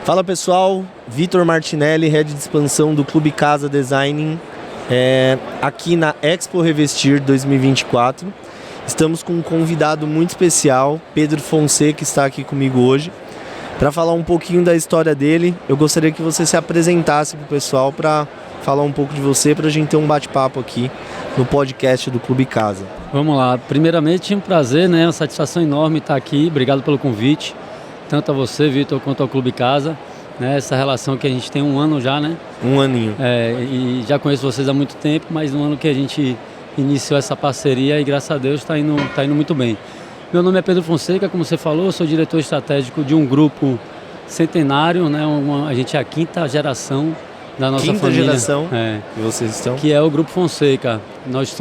Fala pessoal, Vitor Martinelli, Head de Expansão do Clube Casa Design, aqui na Expo Revestir 2024. Estamos com um convidado muito especial, Pedro Fonseca, que está aqui comigo hoje. Para falar um pouquinho da história dele, eu gostaria que você se apresentasse para o pessoal para falar um pouco de você, para a gente ter um bate-papo aqui no podcast do Clube Casa. Vamos lá, primeiramente um prazer, uma satisfação enorme estar aqui, obrigado pelo convite, tanto a você, Vitor, quanto ao Clube Casa, essa relação que a gente tem um ano já, Um aninho. E já conheço vocês há muito tempo, mas um ano que a gente iniciou essa parceria e graças a Deus está indo muito bem. Meu nome é Pedro Fonseca, como você falou, eu sou diretor estratégico de um grupo centenário, a gente é a quinta geração da nossa família. Quinta geração que vocês estão? Que é o Grupo Fonseca. Nós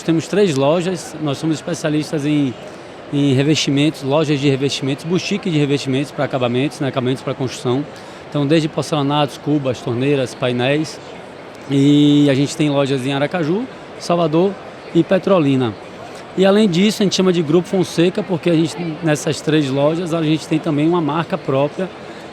temos 3 lojas, nós somos especialistas em revestimentos, lojas de revestimentos, boutique de revestimentos para acabamentos, acabamentos para construção. Então, desde porcelanatos, cubas, torneiras, painéis. E a gente tem lojas em Aracaju, Salvador e Petrolina. E além disso, a gente chama de Grupo Fonseca porque nessas 3 lojas a gente tem também uma marca própria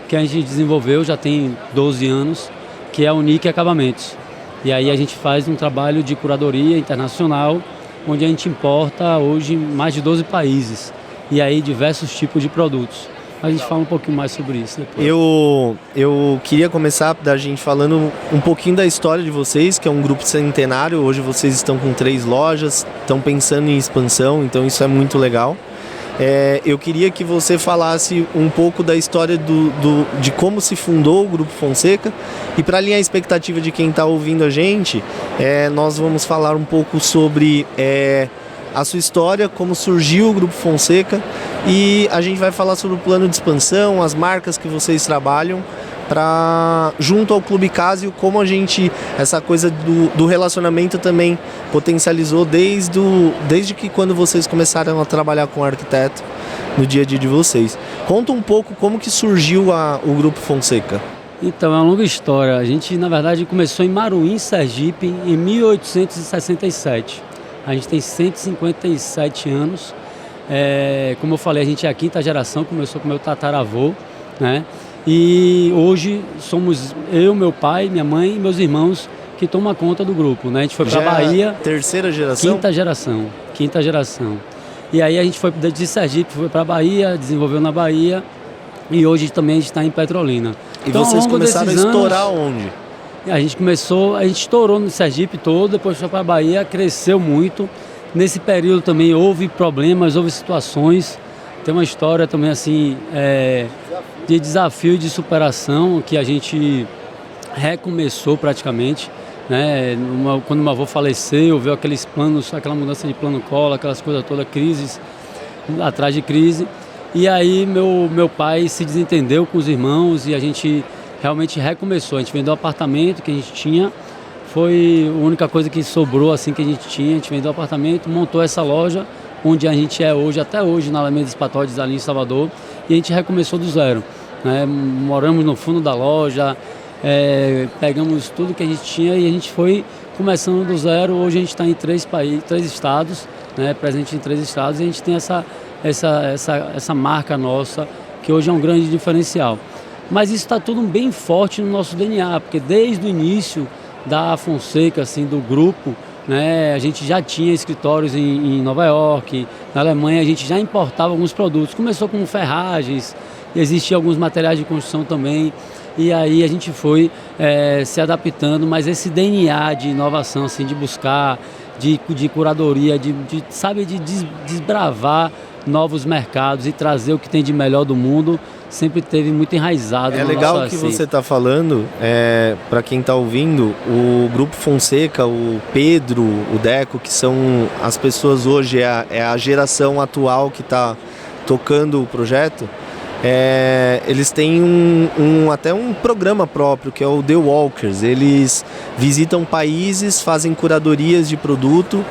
que a gente desenvolveu, já tem 12 anos, que é a Unique Acabamentos. E aí a gente faz um trabalho de curadoria internacional, onde a gente importa hoje mais de 12 países, e aí diversos tipos de produtos. A gente fala um pouquinho mais sobre isso depois. Eu queria começar da gente falando um pouquinho da história de vocês, que é um grupo centenário. Hoje vocês estão com 3 lojas, estão pensando em expansão, então isso é muito legal. Eu queria que você falasse um pouco da história de como se fundou o Grupo Fonseca, e para alinhar a expectativa de quem está ouvindo a gente, nós vamos falar um pouco sobre a sua história, como surgiu o Grupo Fonseca, e a gente vai falar sobre o plano de expansão, as marcas que vocês trabalham junto ao Clube Casa, e como essa coisa do relacionamento também potencializou desde que quando vocês começaram a trabalhar com arquiteto no dia a dia de vocês. Conta um pouco como que surgiu o Grupo Fonseca. Então, é uma longa história. A gente, na verdade, começou em Maruim, Sergipe, em 1867. A gente tem 157 anos. Como eu falei, a gente é a quinta geração, começou com meu tataravô, E hoje somos eu, meu pai, minha mãe e meus irmãos que tomam conta do grupo, A gente foi para a Bahia. Terceira geração? Quinta geração. E aí a gente foi de Sergipe, foi para a Bahia, desenvolveu na Bahia, e hoje também a gente está em Petrolina. E então, vocês começaram a estourar onde? A gente estourou no Sergipe todo, depois foi para a Bahia, cresceu muito. Nesse período também houve problemas, houve situações. Tem uma história também assim de desafio e de superação que a gente recomeçou praticamente. Quando meu avô faleceu, veio aqueles planos, aquela mudança de plano Collor, aquelas coisas todas, crises atrás de crise. E aí meu pai se desentendeu com os irmãos e a gente realmente recomeçou. A gente vendeu o apartamento que a gente tinha, foi a única coisa que sobrou assim que a gente tinha. A gente vendeu o apartamento, montou essa loja, onde a gente é hoje, até hoje, na Alameda dos Patódios, ali em Salvador, e a gente recomeçou do zero. Moramos no fundo da loja, pegamos tudo que a gente tinha e a gente foi começando do zero. Hoje a gente está em 3 estados, presente em 3 estados, e a gente tem essa marca nossa, que hoje é um grande diferencial. Mas isso está tudo bem forte no nosso DNA, porque desde o início da Fonseca, assim, do grupo, a gente já tinha escritórios em Nova York, na Alemanha, a gente já importava alguns produtos. Começou com ferragens, existiam alguns materiais de construção também, e aí a gente foi se adaptando, mas esse DNA de inovação, assim, de buscar, de curadoria, de desbravar novos mercados e trazer o que tem de melhor do mundo, sempre teve muito enraizado. É legal o que você está falando, para quem está ouvindo, o Grupo Fonseca, o Pedro, o Deco, que são as pessoas hoje, é a geração atual que está tocando o projeto, eles têm até um programa próprio, que é o The Walkers. Eles visitam países, fazem curadorias de produto,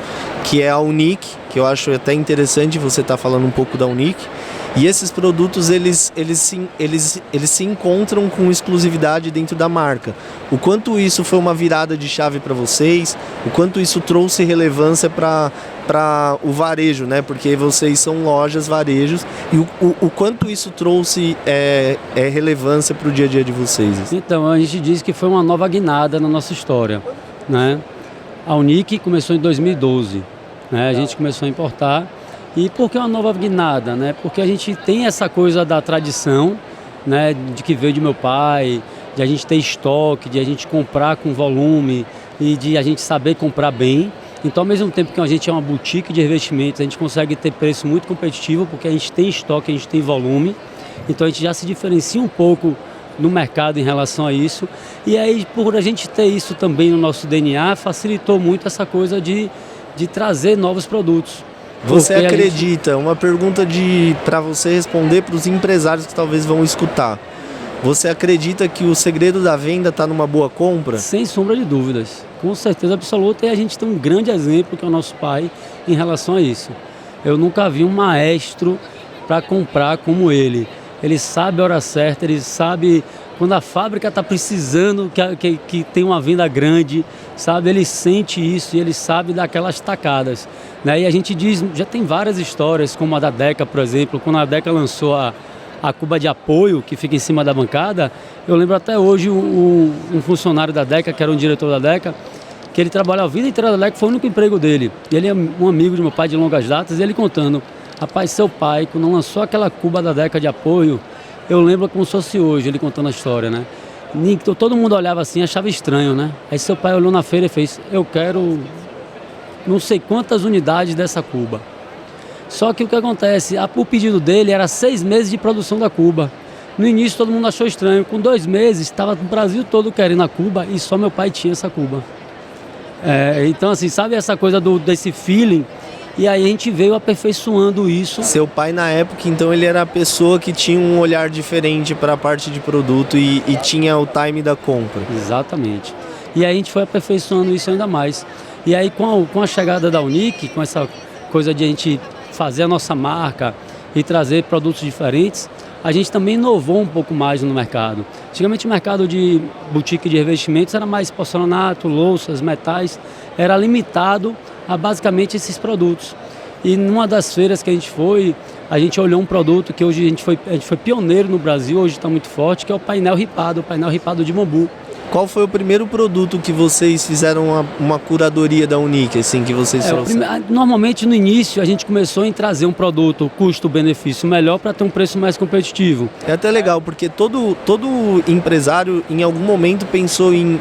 que é a Unique, que eu acho até interessante você estar falando um pouco da Unique. E esses produtos, eles se encontram com exclusividade dentro da marca. O quanto isso foi uma virada de chave para vocês, o quanto isso trouxe relevância para para o varejo, né? Porque vocês são lojas, varejos, e o quanto isso trouxe relevância para o dia a dia de vocês? Assim? Então, a gente diz que foi uma nova guinada na nossa história, né? A Unique começou em 2012, né? A gente começou a importar. E por que uma nova guinada, né? Porque a gente tem essa coisa da tradição, né? De que veio de meu pai, de a gente ter estoque, de a gente comprar com volume e de a gente saber comprar bem. Então, ao mesmo tempo que a gente é uma boutique de revestimentos, a gente consegue ter preço muito competitivo porque a gente tem estoque, a gente tem volume. Então, a gente já se diferencia um pouco no mercado em relação a isso. E aí, por a gente ter isso também no nosso DNA, facilitou muito essa coisa de trazer novos produtos. Você acredita, uma pergunta para você responder para os empresários que talvez vão escutar. Você acredita que o segredo da venda está numa boa compra? Sem sombra de dúvidas, com certeza absoluta, e a gente tem um grande exemplo que é o nosso pai em relação a isso. Eu nunca vi um maestro para comprar como ele. Ele sabe a hora certa, ele sabe quando a fábrica está precisando que tem uma venda grande, sabe? Ele sente isso e ele sabe daquelas tacadas, né? E a gente diz, já tem várias histórias, como a da Deca, por exemplo, quando a Deca lançou a cuba de apoio, que fica em cima da bancada. Eu lembro até hoje um funcionário da Deca, que era um diretor da Deca, que ele trabalhou a vida inteira da Deca, foi o único emprego dele. Ele é um amigo de meu pai de longas datas, e ele contando, rapaz, seu pai, quando lançou aquela cuba da Deca de apoio, eu lembro como se fosse hoje, ele contando a história, né? Todo mundo olhava assim, achava estranho, né? Aí seu pai olhou na feira e fez, eu quero não sei quantas unidades dessa cuba. Só que o que acontece, o pedido dele era 6 meses de produção da cuba. No início todo mundo achou estranho, com 2 meses estava o Brasil todo querendo a cuba e só meu pai tinha essa cuba. Então assim, sabe essa coisa desse feeling? E aí a gente veio aperfeiçoando isso. Seu pai na época, então, ele era a pessoa que tinha um olhar diferente para a parte de produto e tinha o time da compra. Exatamente. E aí a gente foi aperfeiçoando isso ainda mais. E aí com a chegada da Unique, com essa coisa de a gente fazer a nossa marca e trazer produtos diferentes, a gente também inovou um pouco mais no mercado. Antigamente o mercado de boutique de revestimentos era mais porcelanato, louças, metais, era limitado a basicamente esses produtos. E numa das feiras que a gente olhou um produto que hoje a gente foi pioneiro no Brasil, hoje está muito forte, que é o painel ripado de bambu. Qual foi o primeiro produto que vocês fizeram uma curadoria da Unique, assim, que vocês trouxeram? Normalmente no início a gente começou em trazer um produto custo-benefício melhor para ter um preço mais competitivo. É até legal, porque todo empresário em algum momento pensou em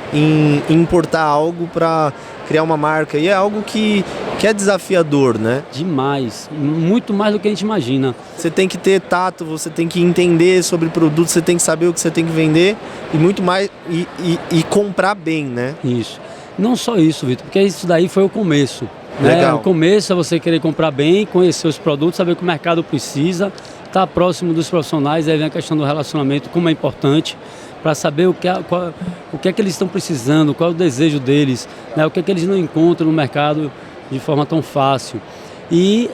importar algo para criar uma marca, e é algo que é desafiador, né? Demais, muito mais do que a gente imagina. Você tem que ter tato, você tem que entender sobre produto, você tem que saber o que você tem que vender e muito mais, e comprar bem, né? Isso. Não só isso, Vitor, porque isso daí foi o começo. Legal. O começo é você querer comprar bem, conhecer os produtos, saber o que o mercado precisa, estar próximo dos profissionais, aí vem a questão do relacionamento, como é importante, para saber o que é que eles estão precisando, qual é o desejo deles, né? O que é que eles não encontram no mercado de forma tão fácil. E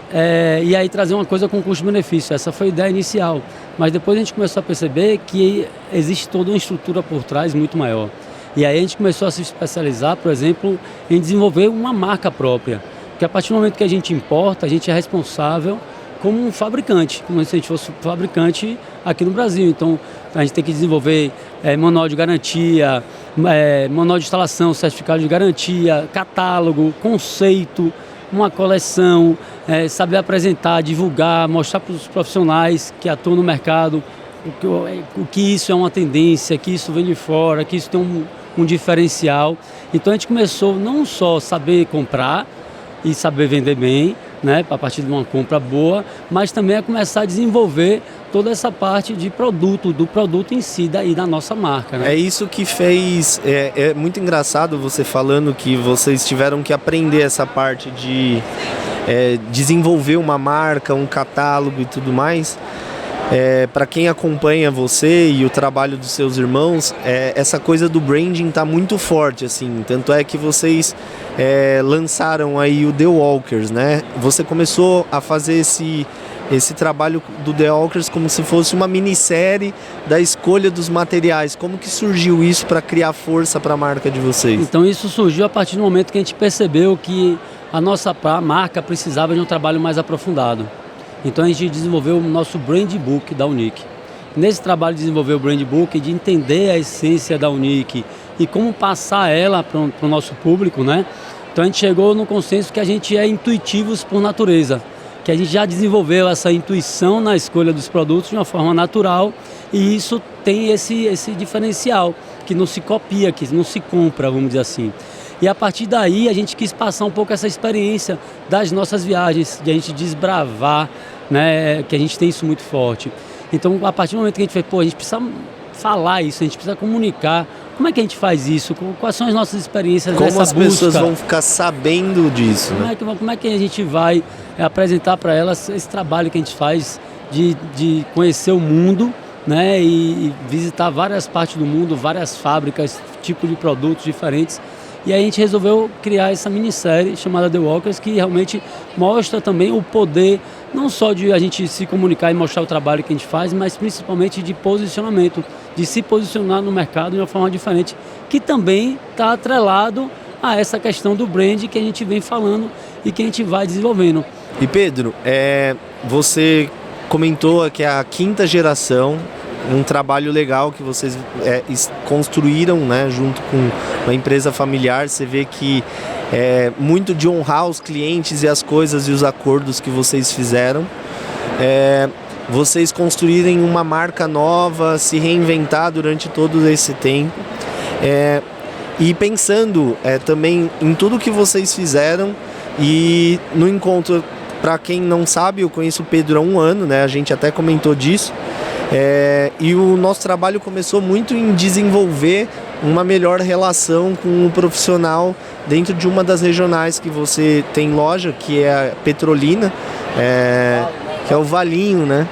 aí trazer uma coisa com custo-benefício. Essa foi a ideia inicial. Mas depois a gente começou a perceber que existe toda uma estrutura por trás muito maior. E aí a gente começou a se especializar, por exemplo, em desenvolver uma marca própria. Porque a partir do momento que a gente importa, a gente é responsável como um fabricante, como se a gente fosse fabricante aqui no Brasil. Então a gente tem que desenvolver manual de garantia, manual de instalação, certificado de garantia, catálogo, conceito, uma coleção, saber apresentar, divulgar, mostrar para os profissionais que atuam no mercado o que isso é uma tendência, que isso vem de fora, que isso tem um diferencial. Então a gente começou não só saber comprar e saber vender bem, né, a partir de uma compra boa, mas também a começar a desenvolver toda essa parte de do produto em si e da nossa marca, né? É isso que fez, é muito engraçado você falando que vocês tiveram que aprender essa parte de desenvolver uma marca, um catálogo e tudo mais. Para quem acompanha você e o trabalho dos seus irmãos, essa coisa do branding está muito forte, assim. Tanto é que vocês lançaram aí o The Walkers, né? Você começou a fazer esse trabalho do The Walkers como se fosse uma minissérie da escolha dos materiais. Como que surgiu isso para criar força para a marca de vocês? Então isso surgiu a partir do momento que a gente percebeu que a marca precisava de um trabalho mais aprofundado. Então a gente desenvolveu o nosso Brand Book da Unique. Nesse trabalho de desenvolver o Brand Book, de entender a essência da Unique e como passar ela para o nosso público, né? Então a gente chegou no consenso que a gente é intuitivos por natureza, que a gente já desenvolveu essa intuição na escolha dos produtos de uma forma natural, e isso tem esse diferencial, que não se copia, que não se compra, vamos dizer assim. E a partir daí a gente quis passar um pouco essa experiência das nossas viagens, de a gente desbravar, né, que a gente tem isso muito forte. Então, a partir do momento que a gente fez, a gente precisa falar isso, a gente precisa comunicar. Como é que a gente faz isso? Quais são as nossas experiências como dessa as busca? Pessoas vão ficar sabendo disso, né? Como é que a gente vai apresentar para elas esse trabalho que a gente faz de conhecer o mundo, né, e visitar várias partes do mundo, várias fábricas, tipos de produtos diferentes. E aí a gente resolveu criar essa minissérie chamada The Walkers, que realmente mostra também o poder, não só de a gente se comunicar e mostrar o trabalho que a gente faz, mas principalmente de posicionamento, de se posicionar no mercado de uma forma diferente, que também está atrelado a essa questão do brand que a gente vem falando e que a gente vai desenvolvendo. E Pedro, você comentou que é a 5ª geração, um trabalho legal que vocês construíram, né, junto com uma empresa familiar. Você vê que é muito de honrar os clientes e as coisas e os acordos que vocês fizeram. Vocês construírem uma marca nova, se reinventar durante todo esse tempo. E pensando também em tudo que vocês fizeram. E no encontro, para quem não sabe, eu conheço o Pedro há 1 ano, né? A gente até comentou disso. E o nosso trabalho começou muito em desenvolver uma melhor relação com o profissional dentro de uma das regionais que você tem loja, que é a Petrolina, que é o Valinho, né?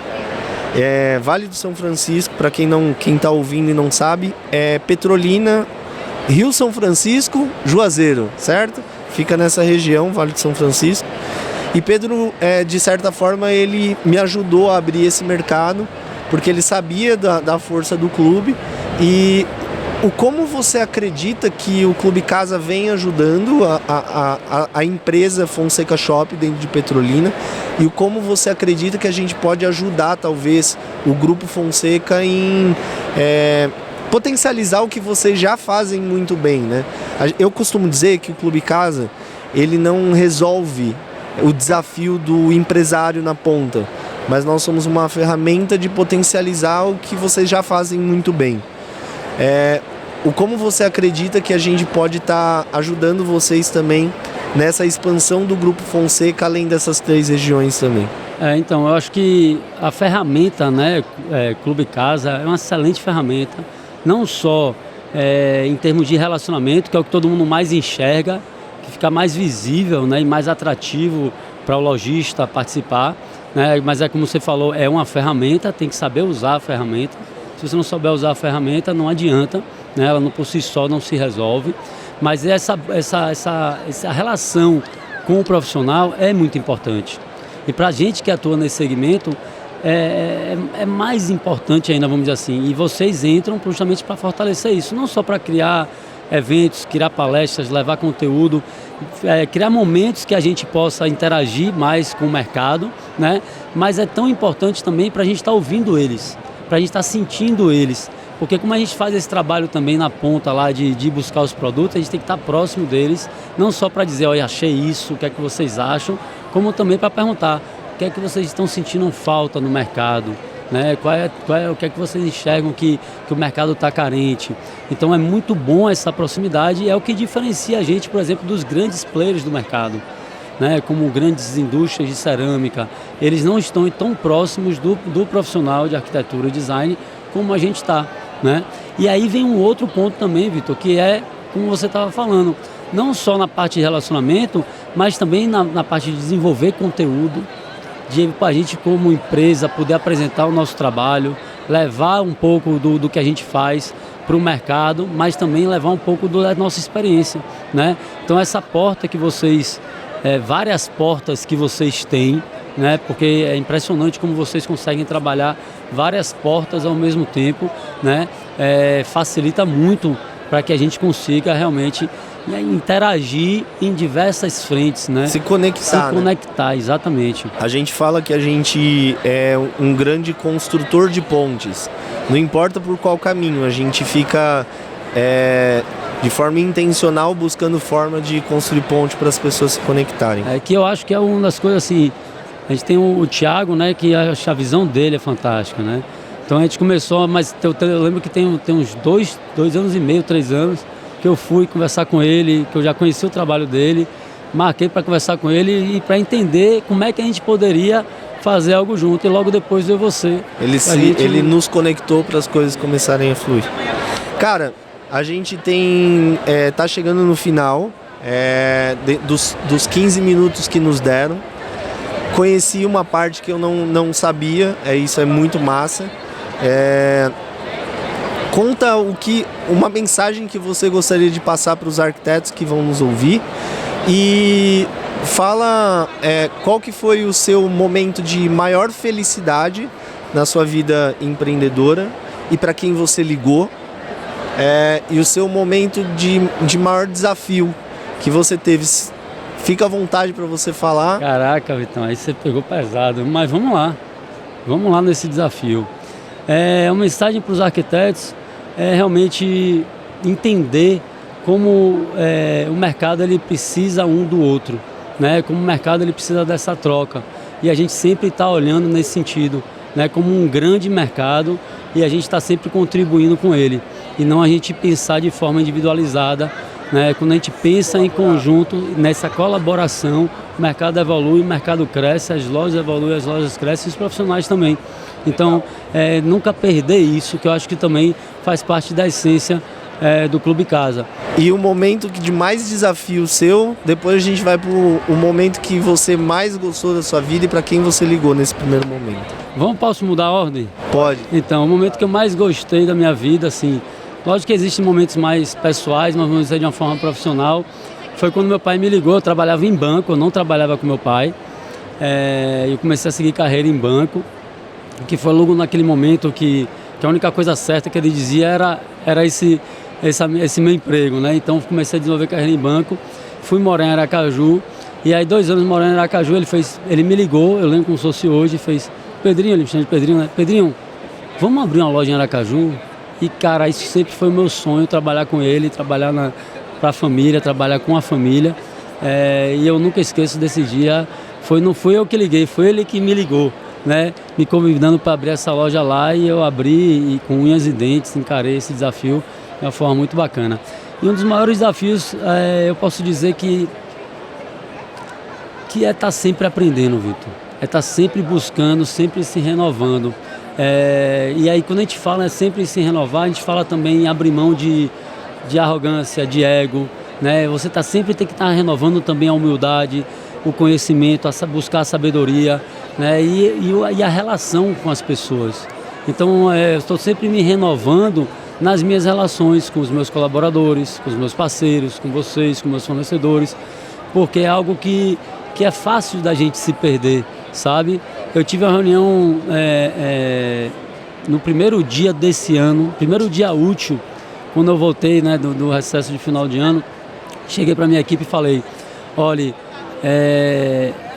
Vale do São Francisco, para quem está ouvindo e não sabe, é Petrolina, Rio São Francisco, Juazeiro, certo? Fica nessa região, Vale do São Francisco. E Pedro, de certa forma, ele me ajudou a abrir esse mercado, porque ele sabia da força do clube. E como você acredita que o Clube Casa vem ajudando a empresa Fonseca Shop dentro de Petrolina, e como você acredita que a gente pode ajudar, talvez, o Grupo Fonseca em potencializar o que vocês já fazem muito bem, né? Eu costumo dizer que o Clube Casa, ele não resolve o desafio do empresário na ponta, mas nós somos uma ferramenta de potencializar o que vocês já fazem muito bem. Como você acredita que a gente pode estar ajudando vocês também nessa expansão do Grupo Fonseca, além dessas 3 regiões também? Então, eu acho que a ferramenta, né, Clube Casa, é uma excelente ferramenta, não só em termos de relacionamento, que é o que todo mundo mais enxerga, que fica mais visível, né, e mais atrativo para o lojista participar, né, mas como você falou, é uma ferramenta, tem que saber usar a ferramenta. Se você não souber usar a ferramenta, não adianta, né, ela por si só não se resolve, mas essa relação com o profissional é muito importante. E para a gente que atua nesse segmento, é mais importante ainda, vamos dizer assim, e vocês entram justamente para fortalecer isso, não só para criar eventos, criar palestras, levar conteúdo, criar momentos que a gente possa interagir mais com o mercado, né? Mas é tão importante também para a gente estar ouvindo eles, para a gente estar sentindo eles, porque como a gente faz esse trabalho também na ponta lá de buscar os produtos, a gente tem que estar próximo deles, não só para dizer, olha, achei isso, o que é que vocês acham, como também para perguntar o que é que vocês estão sentindo falta no mercado, né? O que é que vocês enxergam que o mercado está carente. Então é muito bom essa proximidade e é o que diferencia a gente, por exemplo, dos grandes players do mercado, né? Como grandes indústrias de cerâmica. Eles não estão tão próximos do profissional de arquitetura e design como a gente está, né? E aí vem um outro ponto também, Vitor, que é, como você estava falando, não só na parte de relacionamento, mas também na parte de desenvolver conteúdo, de a gente como empresa poder apresentar o nosso trabalho, levar um pouco do que a gente faz para o mercado, mas também levar um pouco da nossa experiência, né? Então essa porta que vocês, várias portas que vocês têm, né? Porque é impressionante como vocês conseguem trabalhar várias portas ao mesmo tempo, né? Facilita muito para que a gente consiga realmente interagir em diversas frentes, né? Se conectar, Se conectar, né? Exatamente. A gente fala que a gente é um grande construtor de pontes. Não importa por qual caminho, a gente fica de forma intencional buscando forma de construir ponte para as pessoas se conectarem. É que eu acho que é uma das coisas assim, a gente tem o Thiago, né, que a visão dele é fantástica, né? Então a gente começou, mas eu lembro que tem uns 2 anos e meio, 3 anos, que eu fui conversar com ele, que eu já conheci o trabalho dele, marquei para conversar com ele e para entender como é que a gente poderia fazer algo junto, e logo depois veio você. Ele nos conectou para as coisas começarem a fluir. Cara, a gente tá chegando no final dos 15 minutos que nos deram. Conheci uma parte que eu não sabia, isso é muito massa. Conta uma mensagem que você gostaria de passar para os arquitetos que vão nos ouvir e fala qual que foi o seu momento de maior felicidade na sua vida empreendedora e para quem você ligou, e o seu momento de maior desafio que você teve. Fica à vontade para você falar. Caraca, Vitão, aí você pegou pesado, mas vamos lá nesse desafio. Uma mensagem para os arquitetos realmente entender como o mercado ele precisa um do outro, né? Como o mercado ele precisa dessa troca, e a gente sempre está olhando nesse sentido, né? Como um grande mercado, e a gente está sempre contribuindo com ele, e não a gente pensar de forma individualizada, né? Quando a gente pensa em conjunto, nessa colaboração, o mercado evolui, o mercado cresce, as lojas evoluem, as lojas crescem e os profissionais também. Então, nunca perder isso, que eu acho que também faz parte da essência do Clube Casa. E o momento de mais desafio seu, depois a gente vai para o momento que você mais gostou da sua vida e para quem você ligou nesse primeiro momento. Posso mudar a ordem? Pode. Então, o momento que eu mais gostei da minha vida, assim, lógico que existem momentos mais pessoais, mas vamos dizer de uma forma profissional, foi quando meu pai me ligou. Eu trabalhava em banco, eu não trabalhava com meu pai, eu comecei a seguir carreira em banco, que foi logo naquele momento que a única coisa certa que ele dizia era esse meu emprego, né? Então comecei a desenvolver carreira em banco, fui morar em Aracaju, e aí 2 anos morando em Aracaju, ele me ligou, eu lembro como se fosse hoje, fez: Pedrinho, ele me chama de Pedrinho, né? Pedrinho, vamos abrir uma loja em Aracaju? E cara, isso sempre foi o meu sonho, trabalhar com ele, trabalhar para a família, trabalhar com a família, e eu nunca esqueço desse dia. Não fui eu que liguei, foi ele que me ligou, né, me convidando para abrir essa loja lá, e eu abri e com unhas e dentes encarei esse desafio de uma forma muito bacana. E um dos maiores desafios, eu posso dizer que é estar sempre aprendendo, Vitor. É estar sempre buscando, sempre se renovando. E aí quando a gente fala sempre se renovar, a gente fala também em abrir mão de arrogância, de ego, né? Você sempre tem que estar renovando também a humildade, o conhecimento, buscar a sabedoria, né? E a relação com as pessoas. Então eu estou sempre me renovando nas minhas relações com os meus colaboradores, com os meus parceiros, com vocês, com meus fornecedores, porque é algo que é fácil da gente se perder, sabe? Eu tive uma reunião no primeiro dia desse ano, primeiro dia útil, quando eu voltei, né, do recesso de final de ano. Cheguei para a minha equipe e falei: olha,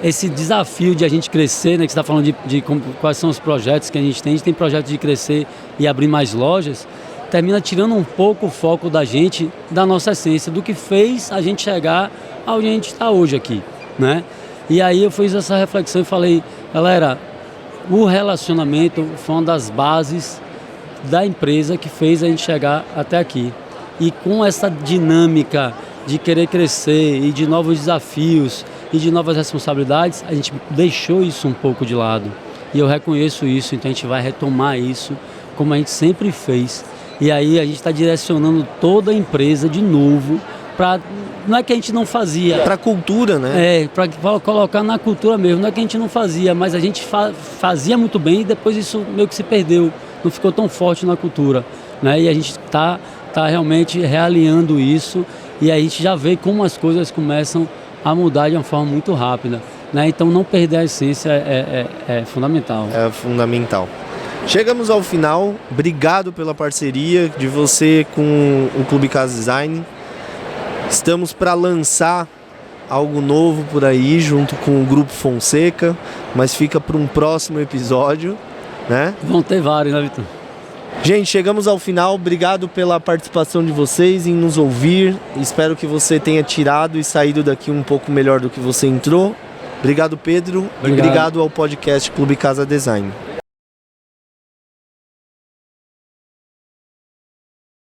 esse desafio de a gente crescer, né, que você está falando de quais são os projetos que a gente tem projeto de crescer e abrir mais lojas, termina tirando um pouco o foco da gente, da nossa essência, do que fez a gente chegar onde a gente está hoje aqui, né? E aí eu fiz essa reflexão e falei: galera, o relacionamento foi uma das bases da empresa que fez a gente chegar até aqui. E com essa dinâmica de querer crescer e de novos desafios e de novas responsabilidades, a gente deixou isso um pouco de lado. E eu reconheço isso, então a gente vai retomar isso como a gente sempre fez. E aí a gente está direcionando toda a empresa de novo para... Não é que a gente não fazia. Para a cultura, né? Para colocar na cultura mesmo. Não é que a gente não fazia, mas a gente fazia muito bem e depois isso meio que se perdeu. Não ficou tão forte na cultura, né? E a gente está realmente realinhando isso, e a gente já vê como as coisas começam a mudar de uma forma muito rápida, né? Então não perder a essência é fundamental. É fundamental. Chegamos ao final. Obrigado pela parceria de você com o Clube Casa Design. Estamos para lançar algo novo por aí, junto com o Grupo Fonseca, mas fica para um próximo episódio, né? Vão ter vários, né, Vitor? Gente, chegamos ao final. Obrigado pela participação de vocês em nos ouvir. Espero que você tenha tirado e saído daqui um pouco melhor do que você entrou. Obrigado, Pedro. E obrigado ao podcast Clube Casa Design.